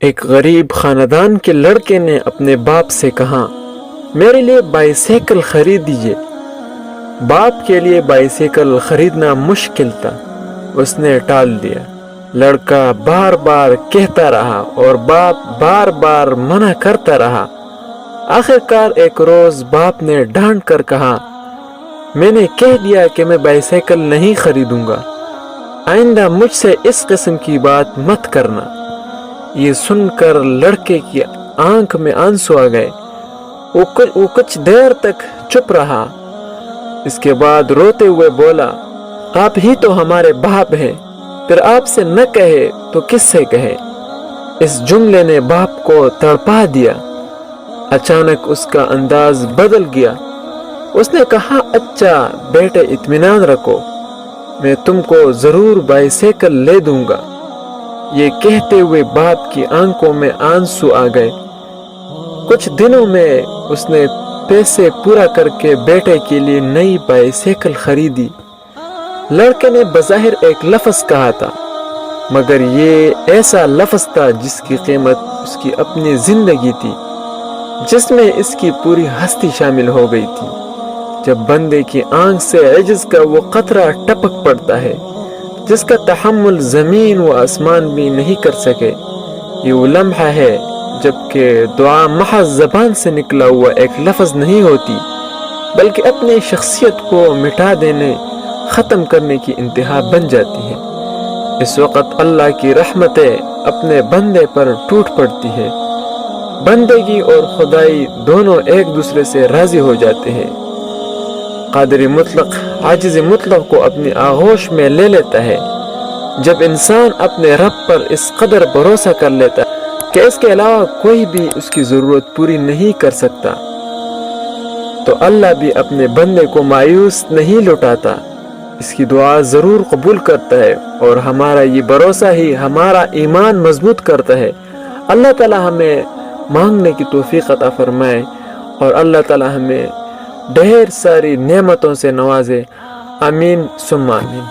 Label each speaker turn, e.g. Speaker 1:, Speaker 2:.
Speaker 1: ایک غریب خاندان کے لڑکے نے اپنے باپ سے کہا، میرے لیے بائیسیکل خرید دیجیے۔ باپ کے لیے بائیسیکل خریدنا مشکل تھا، اس نے ٹال دیا۔ لڑکا بار بار کہتا رہا اور باپ بار بار منع کرتا رہا۔ آخر کار ایک روز باپ نے ڈانٹ کر کہا، میں نے کہہ دیا کہ میں بائیسیکل نہیں خریدوں گا، آئندہ مجھ سے اس قسم کی بات مت کرنا۔ یہ سن کر لڑکے کی آنکھ میں آنسو آ گئے۔ وہ کچھ دیر تک چپ رہا، اس کے بعد روتے ہوئے بولا، آپ ہی تو ہمارے باپ ہیں، پھر آپ سے نہ کہے تو کس سے کہے؟ اس جملے نے باپ کو تڑپا دیا۔ اچانک اس کا انداز بدل گیا۔ اس نے کہا، اچھا بیٹے اطمینان رکھو، میں تم کو ضرور بائیسیکل لے دوں گا۔ یہ کہتے ہوئے باپ کی آنکھوں میں آنسو آ گئے۔ کچھ دنوں میں اس نے پیسے پورا کر کے بیٹے کے لیے نئی بائیسیکل خریدی۔ لڑکے نے بظاہر ایک لفظ کہا تھا، مگر یہ ایسا لفظ تھا جس کی قیمت اس کی اپنی زندگی تھی، جس میں اس کی پوری ہستی شامل ہو گئی تھی۔ جب بندے کی آنکھ سے عجز کا وہ قطرہ ٹپک پڑتا ہے جس کا تحمل زمین و آسمان بھی نہیں کر سکے، یہ وہ لمحہ ہے جبکہ دعا محض زبان سے نکلا ہوا ایک لفظ نہیں ہوتی، بلکہ اپنی شخصیت کو مٹا دینے، ختم کرنے کی انتہا بن جاتی ہے۔ اس وقت اللہ کی رحمتیں اپنے بندے پر ٹوٹ پڑتی ہے۔ بندگی اور خدائی دونوں ایک دوسرے سے راضی ہو جاتے ہیں۔ قادر مطلق عاجز مطلق کو اپنی آغوش میں لے لیتا ہے۔ جب انسان اپنے رب پر اس قدر بھروسہ کر لیتا ہے کہ اس کے علاوہ کوئی بھی اس کی ضرورت پوری نہیں کر سکتا، تو اللہ بھی اپنے بندے کو مایوس نہیں لوٹاتا، اس کی دعا ضرور قبول کرتا ہے، اور ہمارا یہ بھروسہ ہی ہمارا ایمان مضبوط کرتا ہے۔ اللہ تعالی ہمیں مانگنے کی توفیق عطا فرمائے، اور اللہ تعالی ہمیں ڈھیر ساری نعمتوں سے نوازے۔ آمین ثم آمین۔